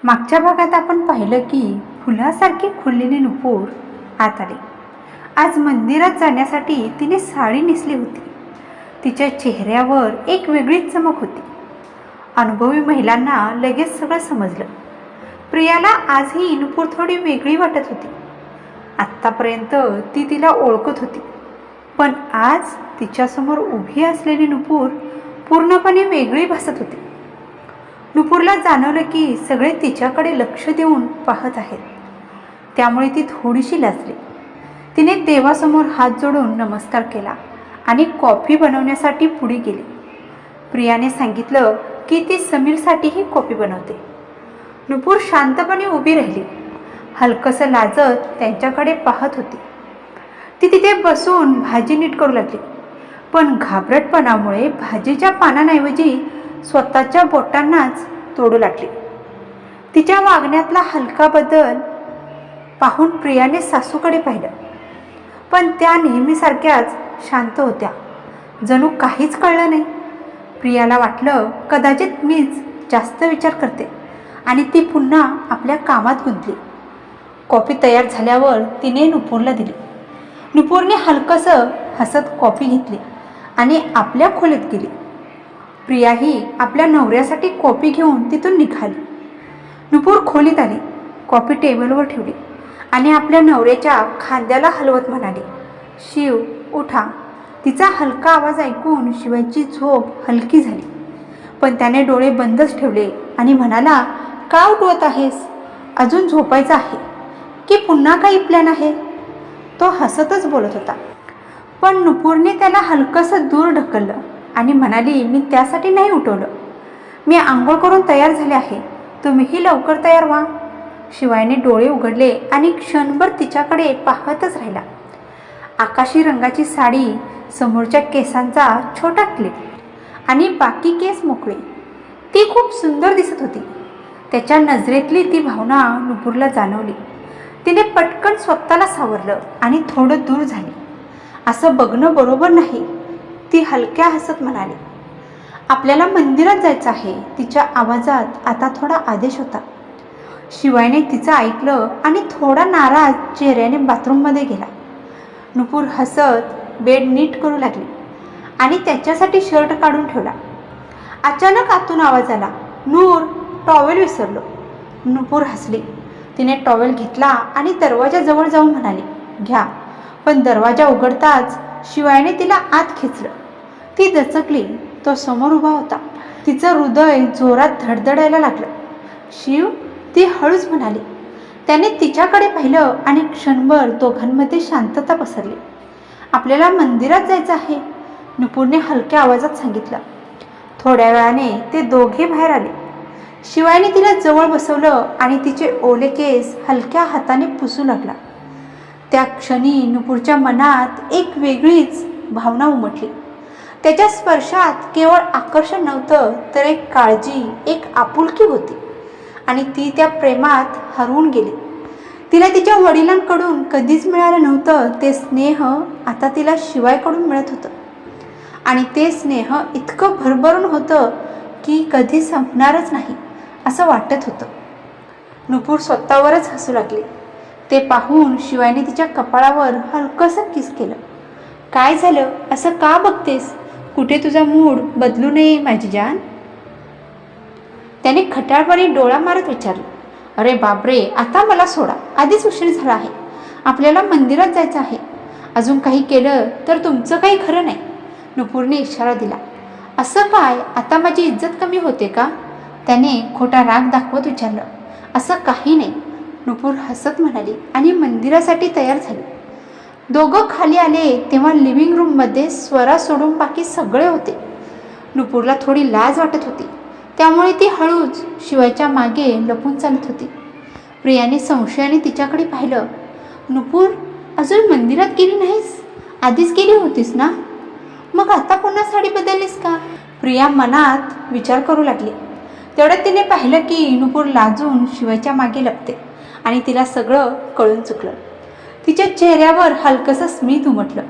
मागच्या भागात आपण पाहिलं की फुलासारखी खुललेली नुपूर आत आली. आज मंदिरात जाण्यासाठी तिने साडी नेसली होती. तिच्या चेहऱ्यावर एक वेगळीच चमक होती. अनुभवी महिलांना लगेच सगळं समजलं. प्रियाला आज ही नुपूर थोडी वेगळी वाटत होती. आत्तापर्यंत ती तिला ओळखत होती, पण आज तिच्यासमोर उभी असलेली नुपूर पूर्णपणे वेगळी भासत होती. नुपूरला जाणवलं की सगळे तिच्याकडे लक्ष देऊन पाहत आहेत. त्यामुळे ती थोडीशी लाजली. तिने देवासमोर हात जोडून नमस्कार केला आणि कॉफी बनवण्यासाठी पुढे गेली. प्रियाने सांगितलं की ती समीरसाठीही कॉफी बनवते. नुपूर शांतपणे उभी राहिली, हलकसं लाजत त्यांच्याकडे पाहत होती. ती तिथे बसून भाजी नीट करू लागली, पण घाबरटपणामुळे भाजीच्या पानांऐवजी स्वतःच्या बोटांनाच तोडू लागली. तिच्या वागण्यातला हलका बदल पाहून प्रियाने सासूकडे पाहिलं, पण त्या नेहमीसारख्याच शांत होत्या. जणू काहीच कळलं नाही. प्रियाला वाटलं कदाचित मीच जास्त विचार करते आणि ती पुन्हा आपल्या कामात गुंतली. कॉफी तयार झाल्यावर तिने नुपूरला दिली. नुपूरने हलकसं हसत कॉफी घेतली आणि आपल्या खोलीत गेली. प्रियाही आपल्या नवऱ्यासाठी कॉफी घेऊन तिथून निघाली. नुपूर खोलीत आली, कॉफी टेबलवर ठेवली आणि आपल्या नवऱ्याच्या खांद्याला हलवत म्हणाली, शिव उठा. तिचा हलका आवाज ऐकून शिवाची झोप हलकी झाली, पण त्याने डोळे बंदच ठेवले आणि म्हणाला, का उठवत आहेस? अजून झोपायचं आहे की पुन्हा काही प्लॅन आहे? तो हसतच बोलत होता, पण नुपूरने त्याला हलकसं दूर ढकललं आणि म्हणाली, मी त्यासाठी नाही उठवलं. मी आंघोळ करून तयार झाले आहे. तुम्हीही लवकर तयार व्हा. शिवायने डोळे उघडले आणि क्षणभर तिच्याकडे पाहतच राहिला. आकाशी रंगाची साडी, समोरच्या केसांचा छोटा क्लिप आणि बाकी केस मोकळे. ती खूप सुंदर दिसत होती. त्याच्या नजरेतली ती भावना नुपूरला जाणवली. तिने पटकन स्वतःला सावरलं आणि थोडं दूर झाली. असं बघणं बरोबर नाही, ती हलक्या हसत म्हणाली. आपल्याला मंदिरात जायचं आहे. तिच्या आवाजात आता थोडा आदेश होता. शिवायने तिचं ऐकलं आणि थोडा नाराज चेहऱ्याने बाथरूममध्ये गेला. नुपूर हसत बेड नीट करू लागली आणि त्याच्यासाठी शर्ट काढून ठेवला. अचानक आतून आवाज आला, नूर, टॉवेल विसरलो. नुपूर हसली. तिने टॉवेल घेतला आणि दरवाजाजवळ जाऊन म्हणाली, घ्या. पण दरवाजा उघडताच शिवायने तिला आत खेचलं. ती दचकली. तो समोर उभा होता. तिचं हृदय जोरात धडधडायला लागलं. शिव, ती हळूच म्हणाली. त्याने तिच्याकडे पाहिलं आणि क्षणभर दोघांमध्ये शांतता पसरली. आपल्याला मंदिरात जायचं आहे, नुपूरने हलक्या आवाजात सांगितलं. थोड्या वेळाने ते दोघे बाहेर आले. शिवायने तिला जवळ बसवलं आणि तिचे ओले केस हलक्या हाताने पुसू लागला. त्या क्षणी नुपूरच्या मनात एक वेगळीच भावना उमटली. त्याच्या स्पर्शात केवळ आकर्षण नव्हतं, तर एक काळजी, एक आपुलकी होती आणि ती त्या प्रेमात हरवून गेली. तिला तिच्या वडिलांकडून कधीच मिळालं नव्हतं ते स्नेह आता तिला शिवायकडून मिळत होतं. आणि ते स्नेह इतकं भरभरून होतं की कधी संपणारच नाही असं वाटत होतं. नुपूर स्वतःवरच हसू लागली. ते पाहून शिवायने तिच्या कपाळावर हलकंसं किस केलं. काय झालं? असं का बघतेस? कुठे तुझा मूड बदलू नये माझी जान? त्याने खट्याळपणे डोळा मारत विचारलं. अरे बापरे, आता मला सोडा. आधीच उशीर झाला आहे. आपल्याला मंदिरात जायचं आहे. अजून काही केलं तर तुमचं काही खरं नाही. नुपूरने इशारा दिला. असं काय? आता माझी इज्जत कमी होते का? त्याने खोटा राग दाखवत विचारलं. असं काही नाही, नुपूर हसत म्हणाली आणि मंदिरासाठी तयार झाली. दोघं खाली आले तेव्हा लिव्हिंग रूममध्ये स्वरा सोडून बाकी सगळे होते. नुपूरला थोडी लाज वाटत होती, त्यामुळे ती हळूच शिवायच्या मागे लपून चालत होती. प्रियाने संशयाने तिच्याकडे पाहिलं. नुपूर, अजून मंदिरात गेली नाहीस? आधीच गेली होतीस ना? मग आता पुन्हा साडी बदललीस का? प्रिया मनात विचार करू लागली. तेवढ्यात तिने पाहिलं की नुपूर लाजून शिवायच्या मागे लपते आणि तिला सगळं कळून चुकलं. तिच्या चेहऱ्यावर हलकसं स्मित उमटलं.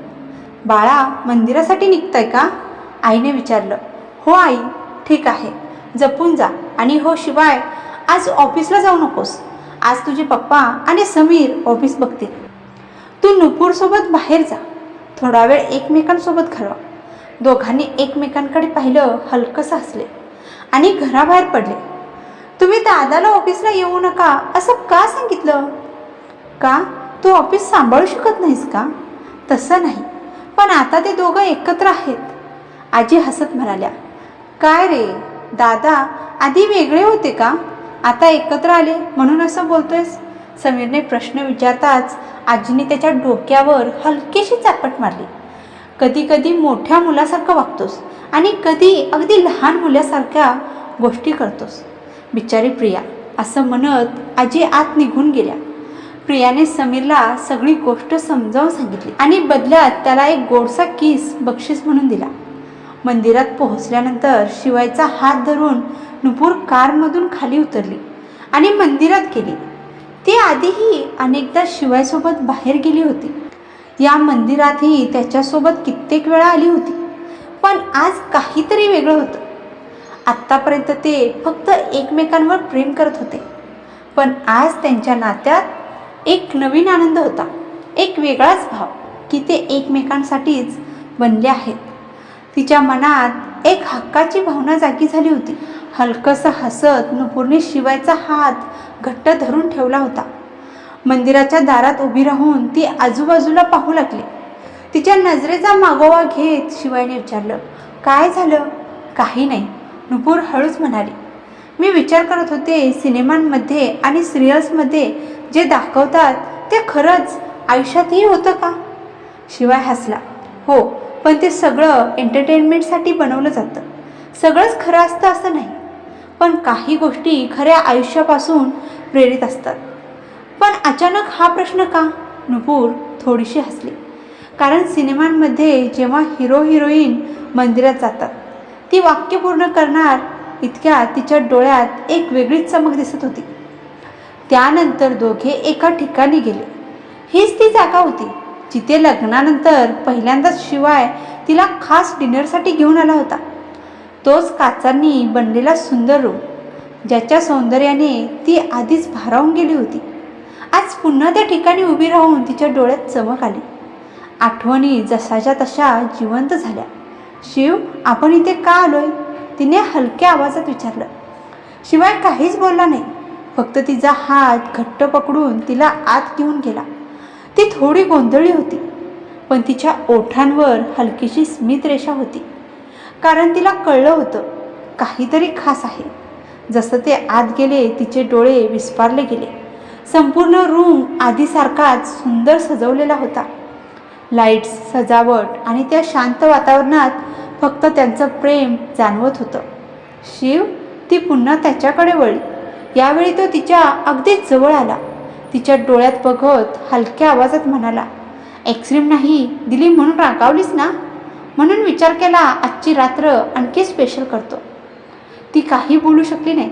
बाळा, मंदिरासाठी निघताय का? आईने विचारलं. हो आई, ठीक आहे, जपून जा. आणि हो शिवाय, आज ऑफिसला जाऊ नकोस. आज तुझे पप्पा आणि समीर ऑफिस बघतील. तू नुपूरसोबत बाहेर जा. थोडा वेळ एकमेकांसोबत घालवा. दोघांनी एकमेकांकडे पाहिलं, हलकंसं हसले आणि घराबाहेर पडले. तुम्ही दादाला ऑफिसला येऊ नका असं का सांगितलं? का तू ऑफिस सांभाळू शकत नाहीस का? तसं नाही, पण आता ते दोघं एकत्र आहेत. आजी हसत म्हणाल्या. काय रे दादा, आधी वेगळे होते का? आता एकत्र आले म्हणून असं बोलतोयस? समीरने प्रश्न विचारताच आजीने त्याच्या डोक्यावर हलकीशी चापट मारली. कधी कधी मोठ्या मुलासारखं वागतोस आणि कधी अगदी लहान मुलासारख्या गोष्टी करतोस. बिचारी प्रिया, असं म्हणत आजी आत निघून गेल्या. प्रियाने समीरला सगळी गोष्ट समजावून सांगितली आणि बदल्यात त्याला एक गोडसा किस बक्षीस म्हणून दिला. मंदिरात पोहोचल्यानंतर शिवायचा हात धरून नुपूर कारमधून खाली उतरली आणि मंदिरात गेली. ती आधीही अनेकदा शिवायसोबत बाहेर गेली होती. या मंदिरातही त्याच्यासोबत कित्येक वेळा आली होती. पण आज काहीतरी वेगळं होतं. आत्तापर्यंत ते फक्त एकमेकांवर प्रेम करत होते, पण आज त्यांच्या नात्यात एक नवीन आनंद होता. एक वेगळाच भाव की ते एकमेकांसाठीच बनले आहेत. तिच्या मनात एक हक्काची भावना जागी झाली होती. हलकंसं हसत नुपूरने शिवायचा हात घट्ट धरून ठेवला होता. मंदिराच्या दारात उभी राहून ती आजूबाजूला पाहू लागली. तिच्या नजरेचा मागोवा घेत शिवायने विचारलं, काय झालं? काही नाही, नुपूर हळूच म्हणाली. मी विचार करत होते, सिनेमांमध्ये आणि सिरियल्समध्ये जे दाखवतात ते खरंच आयुष्यातही होतं का? शिवाय हसला. हो, पण ते सगळं एंटरटेनमेंटसाठी बनवलं जातं. सगळंच खरं असतं असं नाही, पण काही गोष्टी खऱ्या आयुष्यापासून प्रेरित असतात. पण अचानक हा प्रश्न का? नुपूर थोडीशी हसली. कारण सिनेमांमध्ये जेव्हा हिरो हिरोईन मंदिरात जातात, ती वाक्य पूर्ण करणार इतक्या तिच्या डोळ्यात एक वेगळीच चमक दिसत होती. त्यानंतर दोघे एका ठिकाणी गेले. हीच ती जागा होती जिथे लग्नानंतर पहिल्यांदाच शिवाय तिला खास डिनरसाठी घेऊन आला होता. तोच काचांनी बनलेला सुंदर रूम, ज्याच्या सौंदर्याने ती आधीच भारावून गेली होती. आज पुन्हा त्या ठिकाणी उभी राहून तिच्या डोळ्यात चमक आली. आठवणी जशाच्या तशा जिवंत झाल्या. शिव, आपण इथे का आलोय? तिने हलक्या आवाजात विचारलं. शिवाय काहीच बोलला नाही, फक्त तिचा हात घट्ट पकडून तिला आत घेऊन गेला. ती थोडी गोंधळली होती, पण तिच्या ओठांवर हलकीशी स्मित रेषा होती. कारण तिला कळलं होतं काहीतरी खास आहे. जसं ते आत गेले तिचे डोळे विस्फारले गेले. संपूर्ण रूम आधीसारखाच सुंदर सजवलेला होता. लाईट्स, सजावट आणि त्या शांत वातावरणात फक्त त्यांचं प्रेम जाणवत होतं. शिव, ती पुन्हा त्याच्याकडे वळली. यावेळी तो तिच्या अगदीच जवळ आला. तिच्या डोळ्यात बघत हलक्या आवाजात म्हणाला, आईस्क्रीम नाही दिली म्हणून रागावलीस ना? म्हणून विचार केला आजची रात्र आणखी स्पेशल करतो. ती काही बोलू शकली नाही,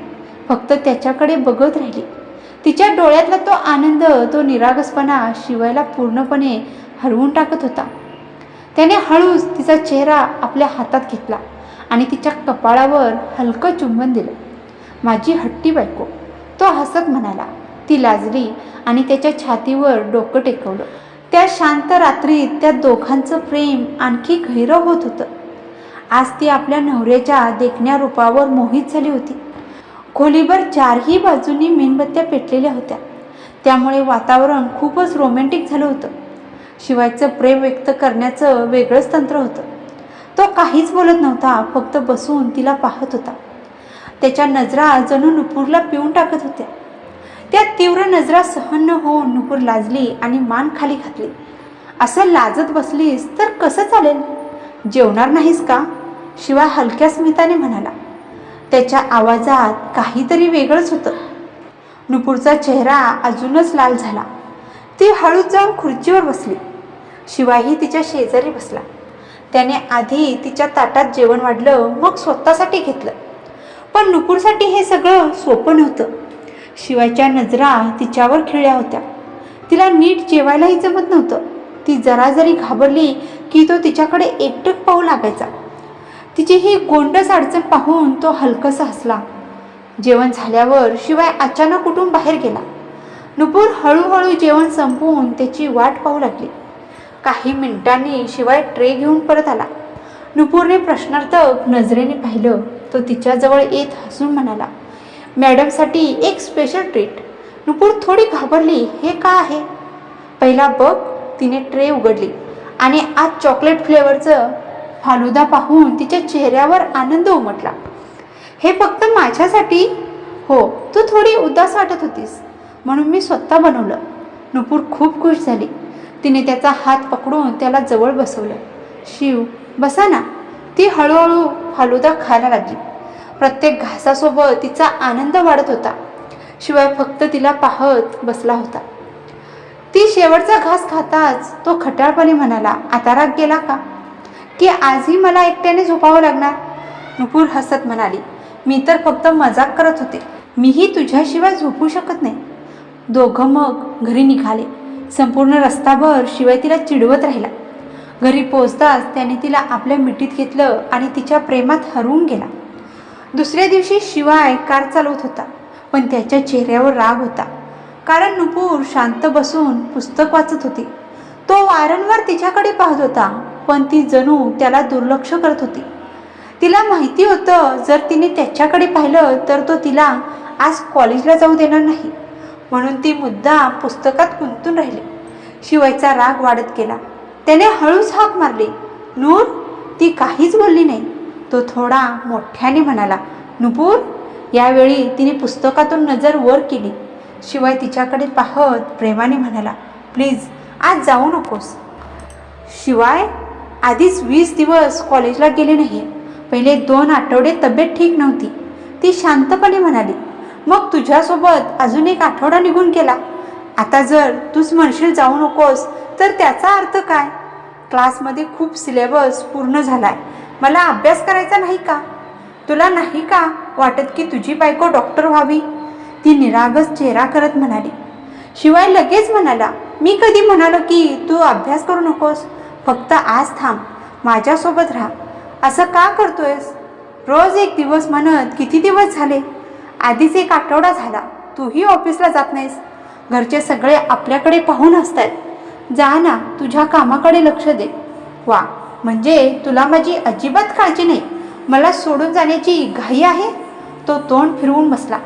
फक्त त्याच्याकडे बघत राहिली. तिच्या डोळ्यातला तो आनंद, तो निरागसपणा शिवायला पूर्णपणे हरवून टाकत होता. त्याने हळूच तिचा चेहरा आपल्या हातात घेतला आणि तिच्या कपाळावर हलकं चुंबन दिलं. माझी हट्टी बायको, तो हसत म्हणाला. ती लाजली आणि त्याच्या छातीवर डोकं टेकवलं. त्या शांत रात्रीत त्या दोघांचं प्रेम आणखी गहिरं होत होतं. आज ती आपल्या नवऱ्याच्या देखण्या रूपावर मोहित झाली होती. खोलीभर चारही बाजूंनी मेणबत्त्या पेटलेल्या होत्या, त्यामुळे वातावरण खूपच रोमॅन्टिक झालं होतं. शिवायचं प्रेम व्यक्त करण्याचं वेगळंच तंत्र होतं. तो काहीच बोलत नव्हता, फक्त बसून तिला पाहत होता. त्याच्या नजरा जणू नुपूरला पिऊन टाकत होत्या. त्या तीव्र नजरा सहन न होऊन नुपूर लाजली आणि मान खाली घातली. असं लाजत बसलीस तर कसं चालेल? जेवणार नाहीस का? शिवाय हलक्या स्मिताने म्हणाला. त्याच्या आवाजात काहीतरी वेगळंच होतं. नुपूरचा चेहरा अजूनच लाल झाला. ती हळूच जाऊन खुर्चीवर बसली. शिवायही तिच्या शेजारी बसला. त्याने आधी तिच्या ताटात जेवण वाढलं, मग स्वतःसाठी घेतलं. पण नुपूरसाठी हे सगळं सोपं नव्हतं. शिवायच्या नजरा तिच्यावर खिळल्या होत्या. तिला नीट जेवायलाही जमत नव्हतं. ती जरा जरी घाबरली की तो तिच्याकडे एकटक पाहू लागायचा. तिची ही गोंडस अडचण पाहून तो हलकसा हसला. जेवण झाल्यावर शिवाय अचानक उठून बाहेर गेला. नुपूर हळूहळू जेवण संपवून त्याची वाट पाहू लागली. काही मिनिटांनी शिवाय ट्रे घेऊन परत आला. नुपूरने प्रश्नार्थक नजरेने पाहिलं. तो तिच्याजवळ येत हसून म्हणाला, मॅडमसाठी एक स्पेशल ट्रीट. नुपूर थोडी घाबरली. हे का आहे? पहिला बघ. तिने ट्रे उघडली आणि आज चॉकलेट फ्लेवरचं फालुदा पाहून तिच्या चेहऱ्यावर आनंद उमटला. हे फक्त माझ्यासाठी? हो, तू थोडी उदास वाटत होतीस म्हणून मी स्वतः बनवलं. नुपूर खूप खुश झाली. तिने त्याचा हात पकडून त्याला जवळ बसवलं. शिव, बसा ना. ती हळूहळू फालुदा खायला लागली. प्रत्येक घासासोबत तिचा आनंद वाढत होता. शिवाय फक्त तिला पाहत बसला होता. ती शेवटचा घास खाताच तो खट्याळपणे म्हणाला, आता राग गेला का? की आजही मला एकट्याने झोपावं लागणार? नुपूर हसत म्हणाली, मी तर फक्त मजाक करत होते. मीही तुझ्याशिवाय झोपू शकत नाही. दोघं मग घरी निघाले. संपूर्ण रस्ताभर शिवाय तिला चिडवत राहिला. घरी पोहोचताच त्याने तिला आपल्या मिठीत घेतलं आणि तिच्या प्रेमात हरवून गेला. दुसऱ्या दिवशी शिवाय कार चालवत होता, पण त्याच्या चेहऱ्यावर राग होता. कारण नुपूर शांत बसून पुस्तक वाचत होती. तो वारंवार तिच्याकडे पाहत होता, पण ती जणू त्याला दुर्लक्ष करत होती. तिला माहिती होतं जर तिने त्याच्याकडे पाहिलं तर तो तिला आज कॉलेजला जाऊ देणार नाही. म्हणून ती मुद्दाम पुस्तकात गुंतून राहिली. शिवायचा राग वाढत गेला. त्याने हळूच हाक मारली, नूर. ती काहीच बोलली नाही. तो थोडा मोठ्याने म्हणाला, नुपूर. यावेळी तिने पुस्तकातून नजर वर केली. शिवाय तिच्याकडे पाहत प्रेमाने म्हणाला, प्लीज आज जाऊ नकोस. शिवाय आधीच 20 दिवस कॉलेजला गेले नाही. पहिले 2 आठवडे तब्येत ठीक नव्हती. ती शांतपणे म्हणाली, मग तुझ्यासोबत अजून 1 आठवडा निघून गेला. आता जर तूच म्हणशील जाऊ नकोस तर त्याचा अर्थ काय? क्लासमध्ये खूप सिलेबस पूर्ण झालाय. मला अभ्यास करायचा नाही का? तुला नाही का वाटत की तुझी बायको डॉक्टर व्हावी? ती निरागस चेहरा करत म्हणाली. शिवाय लगेच म्हणाला, मी कधी म्हणालो की तू अभ्यास करू नकोस? फक्त आज थांब, माझ्यासोबत राहा. असं का करतोयस? रोज 1 दिवस म्हणत किती दिवस झाले? आधीच 1 आठवडा झाला. तूही ऑफिसला जात नाहीस. घरचे सगळे आपल्याकडे पाहून हसतायत. जा ना, तुझ्या कामाकडे लक्ष दे. वा, म्हणजे तुला माझी अजिबात काळजी नाही. मला सोडून जाण्याची घाई आहे? तो तोंड फिरवून बसला.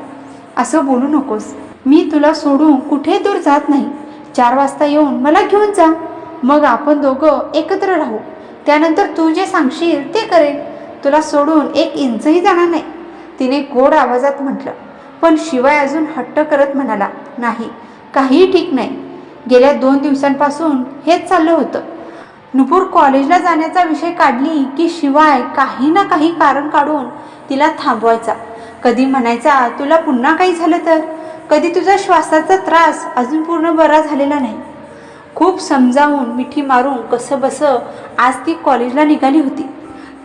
असं बोलू नकोस. मी तुला सोडून कुठे दूर जात नाही. 4 वाजता येऊन मला घेऊन जा. मग आपण दोघं एकत्र राहू. त्यानंतर तू जे सांगशील ते करेन. तुला सोडून 1 इंचही जाणार नाही. तिने गोड आवाजात म्हटलं. पण शिवाय अजून हट्ट करत म्हणाला, नाही, काहीही ठीक नाही. गेल्या 2 दिवसांपासून हेच चाललं होतं. नुपूर कॉलेजला जाण्याचा विषय काढली की शिवाय काही ना काही कारण काढून तिला थांबवायचा. कधी म्हणायचा, तुला पुन्हा काही झालं तर? कधी तुझा श्वासाचा त्रास अजून पूर्ण बरा झालेला नाही. खूप समजावून मिठी मारून कसंबसं आज ती कॉलेजला निघाली होती.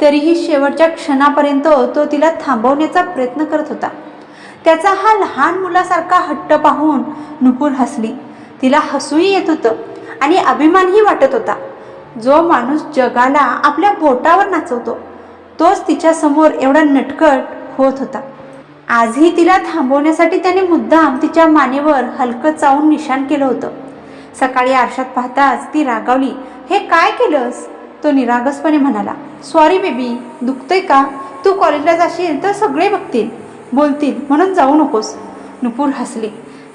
तरीही शेवटच्या क्षणापर्यंत तो तिला थांबवण्याचा प्रयत्न करत होता. त्याचा हा लहान मुलासारखा हट्ट पाहून नुपूर हसली. तिला हसूही येत होतं आणि अभिमानही वाटत होता. जो माणूस जगाला आपल्या बोटावर नाचवतो तोच तिच्यासमोर एवढा नटखट होत होता. आजही तिला थांबवण्यासाठी त्याने मुद्दाम तिच्या मानेवर हलकं चावून निशाण केलं होतं. सकाळी आरशात पाहताच ती रागावली. हे काय केलंस? तो निरागसपणे म्हणाला, सॉरी बेबी. दुखतंय का? तू कॉलेजला जाशील तर सगळे बघतील, बोलतील, म्हणून जाऊ नकोस. नुपूर हसली.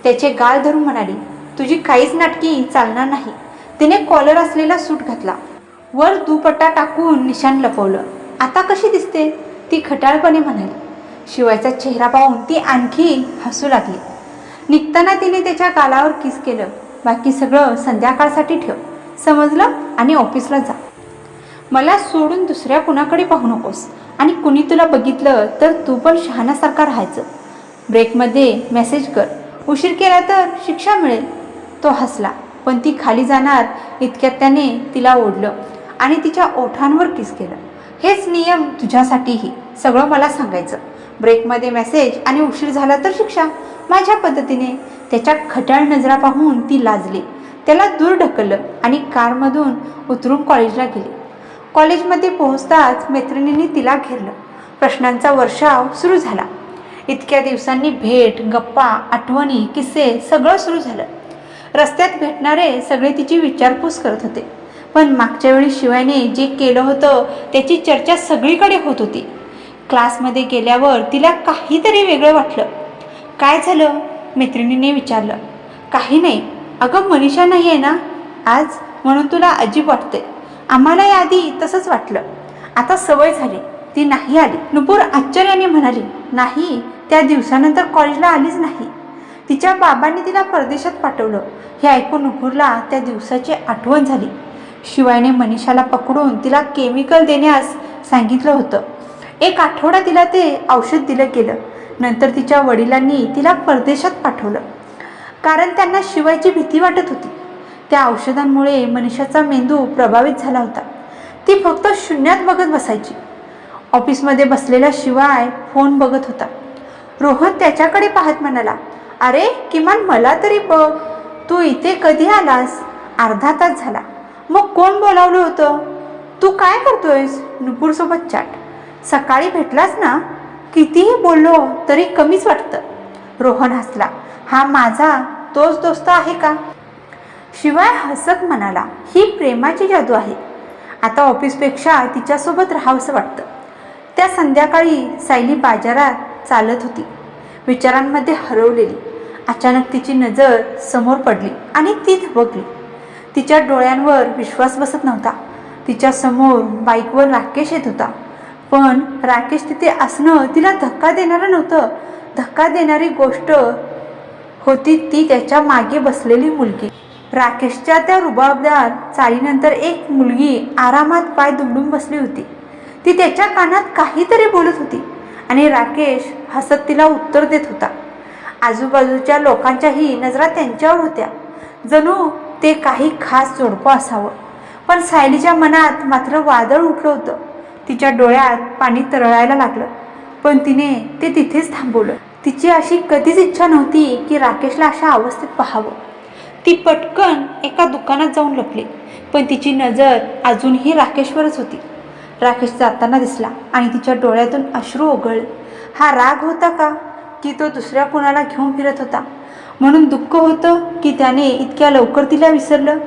त्याचे गाल धरून म्हणाली, तुझी काहीच नाटकी चालणार नाही. तिने कॉलर असलेला सूट घातला. वर दुपट्टा टाकून निशाण लपवलं. आता कशी दिसते? ती खटाळपणे म्हणाली. शिवायचा चेहरा पाहून ती आणखी हसू लागली. निघताना तिने त्याच्या गालावर किस केलं. बाकी सगळं संध्याकाळसाठी ठेव, समजलं? आणि ऑफिसला जा. मला सोडून दुसऱ्या कुणाकडे पाहू नकोस. आणि कुणी तुला बघितलं तर तू पण शहाण्यासारखा राहायचं. ब्रेकमध्ये मेसेज कर. उशीर केला तर शिक्षा मिळेल. तो हसला. पण ती खाली जाणार इतक्यात त्याने तिला ओढलं आणि तिच्या ओठांवर किस केलं. हेच नियम तुझ्यासाठीही. सगळं मला सांगायचं. ब्रेकमध्ये मेसेज आणि उशीर झाला तर शिक्षा, माझ्या पद्धतीने. त्याच्या खट्याळ नजरा पाहून ती लाजली. त्याला दूर ढकललं आणि कारमधून उतरून कॉलेजला गेली. कॉलेजमध्ये पोहोचताच मैत्रिणींनी तिला घेरलं. प्रश्नांचा वर्षाव सुरू झाला. इतक्या दिवसांनी भेट, गप्पा, आठवणी, किस्से सगळं सुरू झालं. रस्त्यात भेटणारे सगळे तिची विचारपूस करत होते. पण मागच्या वेळी शिवाने जे केलं होतं त्याची चर्चा सगळीकडे होत होती. क्लासमध्ये गेल्यावर तिला काहीतरी वेगळं वाटलं. काय झालं? मैत्रिणीने विचारलं. काही नाही अगं, मनीषा नाही आहे ना आज, म्हणून तुला अजीब वाटते. आम्हालाही आधी तसंच वाटलं, आता सवय झाली. ती नाही आली. नुपूर आश्चर्याने म्हणाली. नाही, त्या दिवसानंतर कॉलेजला आलीच नाही. तिच्या बाबांनी तिला परदेशात पाठवलं. हे ऐकून नुपूरला त्या दिवसाची आठवण झाली. शिवायने मनीषाला पकडून तिला केमिकल देण्यास सांगितलं होतं. 1 आठवडा तिला ते औषध दिलं गेलं. नंतर तिच्या वडिलांनी तिला परदेशात पाठवलं, कारण त्यांना शिवायची भीती वाटत होती. त्या औषधांमुळे मनीषाचा मेंदू प्रभावित झाला होता. ती फक्त शून्यात बघत बसायची. ऑफिसमध्ये बसलेला शिवाय फोन बघत होता. रोहन त्याच्याकडे पाहत म्हणाला, अरे किमान मला तरी बघ, तू इथे कधी आलास? अर्धा तास झाला. मग कोण बोलावलं होतं? तू काय करतोयस? नुपूरसोबत चॅट. सकाळी भेटलास ना? कितीही बोललो तरी कमीच वाटतं. रोहन हसला. हा माझा तोच दोस्त आहे का? शिवाय हसत म्हणाला, ही प्रेमाची जादू आहे. आता ऑफिसपेक्षा तिच्यासोबत राहावंसं वाटतं. त्या संध्याकाळी सायली बाजारात चालत होती, विचारांमध्ये हरवलेली. अचानक तिची नजर समोर पडली आणि ती धबकली. तिच्या डोळ्यांवर विश्वास बसत नव्हता. तिच्या समोर बाईकवर राकेश येत होता. पण राकेश तिथे असणं तिला धक्का देणारं नव्हतं. धक्का देणारी गोष्ट होती ती त्याच्या मागे बसलेली मुलगी. राकेशच्या त्या रुबाबदार चालीनंतर एक मुलगी आरामात पाय दुमडून बसली होती. ती त्याच्या कानात काहीतरी बोलत होती आणि राकेश हसत तिला उत्तर देत होता. आजूबाजूच्या लोकांच्याही नजरा त्यांच्यावर होत्या, जणू ते काही खास जोडपं असावं. पण सायलीच्या मनात मात्र वादळ उठलं होतं. तिच्या डोळ्यात पाणी तरळायला लागलं, पण तिने ते तिथेच थांबवलं. तिची अशी कधीच इच्छा नव्हती की राकेशला अशा अवस्थेत पाहावं. ती पटकन एका दुकानात जाऊन लपली, पण तिची नजर अजूनही राकेशवरच होती. राकेश जाताना दिसला आणि तिच्या डोळ्यातून अश्रू ओघळले. हा राग होता का, की तो दुसऱ्या कोणाला घेऊन फिरत होता म्हणून दुःख होतं, की त्याने इतक्या लवकर तिला विसरलं,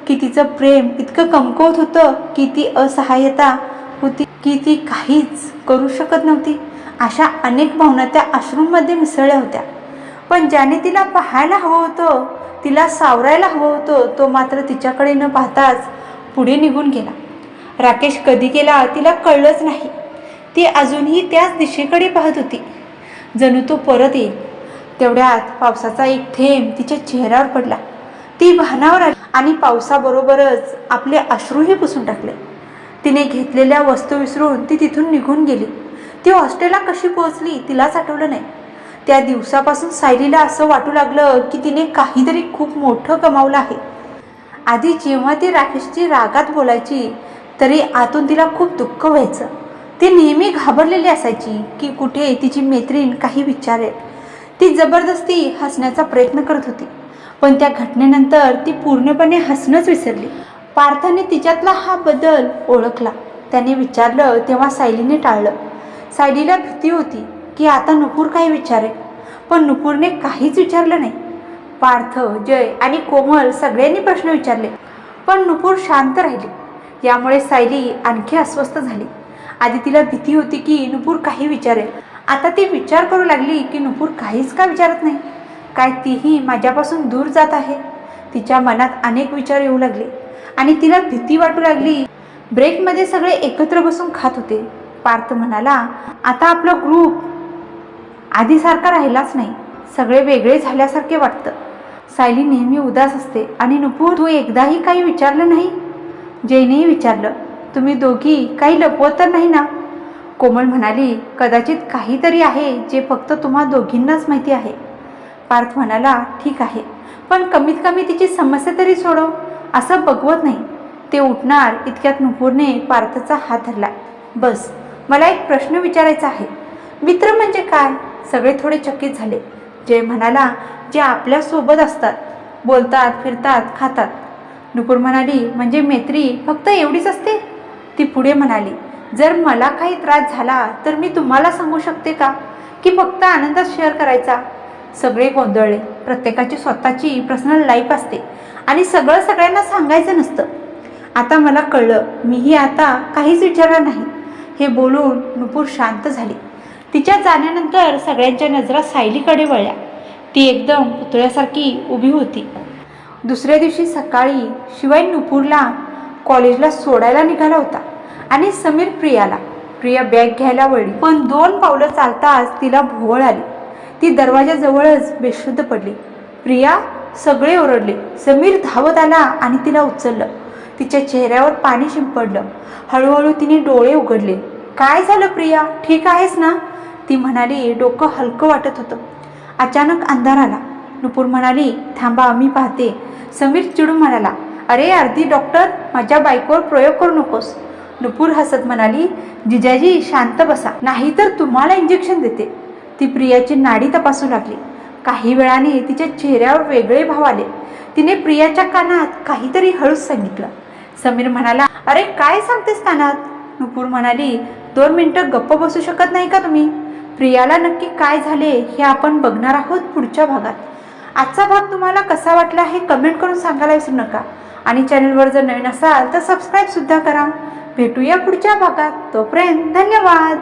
की तिचं प्रेम इतकं कमकुवत होतं, की ती असहाय्यता होती, की ती काहीच करू शकत नव्हती. अशा अनेक भावना त्या अश्रूंमध्ये मिसळल्या होत्या. पण ज्याने तिला पाहायला हवं होतं, तिला सावरायला हवं होतं, तो मात्र तिच्याकडे न पाहताच पुढे निघून गेला. राकेश कधी गेला तिला कळलंच नाही. ती अजूनही त्याच दिशेकडे पाहत होती, जणू तो परत येईल. तेवढ्यात पावसाचा एक थेंब तिच्या चेहऱ्यावर पडला. ती भानावर आली आणि पावसाबरोबरच आपले अश्रूही पुसून टाकले. तिने घेतलेल्या वस्तू विसरून ती तिथून निघून गेली. ती हॉस्टेलला कशी पोहोचली तिलाच आठवलं नाही. त्या दिवसापासून सायलीला असं वाटू लागलं की तिने काहीतरी खूप मोठं कमावलं आहे. आधी जेव्हा ती राकेशची रागात बोलायची तरी आतून तिला खूप दुःख व्हायचं. ती नेहमी घाबरलेली असायची की कुठे तिची मैत्रीण काही विचारेल. ती जबरदस्ती हसण्याचा प्रयत्न करत होती, पण त्या घटनेनंतर ती पूर्णपणे हसणंच विसरली. पार्थाने तिच्यातला हा बदल ओळखला. त्याने विचारलं तेव्हा सायलीने टाळलं. सायलीला भीती होती की आता नुपूर काही विचारेल, पण नुपूरने काहीच विचारलं नाही. पार्थ, जय आणि कोमल सगळ्यांनी प्रश्न विचारले, पण नुपूर शांत राहिली. यामुळे सायली आणखी अस्वस्थ झाली. आधी तिला भीती होती की नुपूर काही विचारेल. आता ती विचार करू लागली की नुपूर काहीच का विचारत नाही, काय तीही माझ्यापासून दूर जात आहे. तिच्या मनात अनेक विचार येऊ लागले आणि तिला भीती वाटू लागली. ब्रेकमध्ये सगळे एकत्र बसून खात होते. पार्थ म्हणाला, आता आपला ग्रुप आधीसारखा राहिलाच नाही, सगळे वेगळे झाल्यासारखे वाटतं. सायली नेहमी उदास असते. आणि नुपूर, तू एकदाही काही विचारलं नाही? जयनेही विचारलं, तुम्ही दोघी काही लपवत तर नाही ना? कोमल म्हणाली, कदाचित काहीतरी आहे जे फक्त तुम्हा दोघींनाच माहिती आहे. पार्थ म्हणाला, ठीक आहे, पण कमीत कमी तिची समस्या तरी सोडव. असं बघवत नाही. ते उठणार इतक्यात नुपूरने पार्थचा हात धरला. बस, मला एक प्रश्न विचारायचा आहे. मित्र म्हणजे काय? सगळे थोडे चकित झाले. जय म्हणाला, जे आपल्यासोबत असतात, बोलतात, फिरतात, खातात. नुपूर म्हणाली, म्हणजे मैत्री फक्त एवढीच असते? ती पुढे म्हणाली, जर मला काही त्रास झाला तर मी तुम्हाला सांगू शकते का, की फक्त आनंदात शेअर करायचा? सगळे गोंधळले. प्रत्येकाची स्वतःची पर्सनल लाईफ असते आणि सगळं सगळ्यांना सांगायचं नसतं. आता मला कळलं, मीही आता काहीच विचारलं नाही. हे बोलून नुपूर शांत झाली. तिच्या जाण्यानंतर सगळ्यांच्या नजरा सायलीकडे वळल्या. ती एकदम पुतळ्यासारखी उभी होती. दुसऱ्या दिवशी सकाळी शिवाय नुपूरला कॉलेजला सोडायला निघाला होता आणि समीर प्रियाला. प्रिया बॅग घ्यायला वळली, पण 2 पावलं चालताच तिला भोवळ आली. ती दरवाजाजवळच बेशुद्ध पडली. प्रिया, सगळे ओरडले. समीर धावत आला आणि तिला उचललं. तिच्या चेहऱ्यावर पाणी शिंपडलं. हळूहळू तिने डोळे उघडले. काय झालं प्रिया, ठीक आहेस ना? ती म्हणाली. डोकं हलकं वाटत होतं. अचानक अंधार आला. नुपूर म्हणाली, थांबा मी पाहते. समीर चिडून म्हणाला, अरे अर्धी डॉक्टर, माझ्या बायकोवर प्रयोग करू नकोस. नुपूर हसत म्हणाली, जिजाजी शांत बसा, नाहीतर तुम्हाला इंजेक्शन देते. ती प्रियाची नाडी तपासू लागली. काही वेळाने तिच्या चेहऱ्यावर वेगळे भाव आले. तिने प्रियाच्या कानात काहीतरी हळूच सांगितलं. समीर म्हणाला, अरे काय सांगतेस कानात? नुपूर म्हणाली, 2 मिनिटं गप्प बसू शकत नाही का तुम्ही? प्रियाला नक्की काय झाले हे आपण बघणार आहोत पुढच्या भागात. आजचा भाग तुम्हाला कसा वाटला हे कमेंट करून सांगायला विसरू नका. आणि चॅनलवर जर नवीन असाल तर सबस्क्राईब सुद्धा करा. भेटूया पुढच्या भागात. तोपर्यंत धन्यवाद.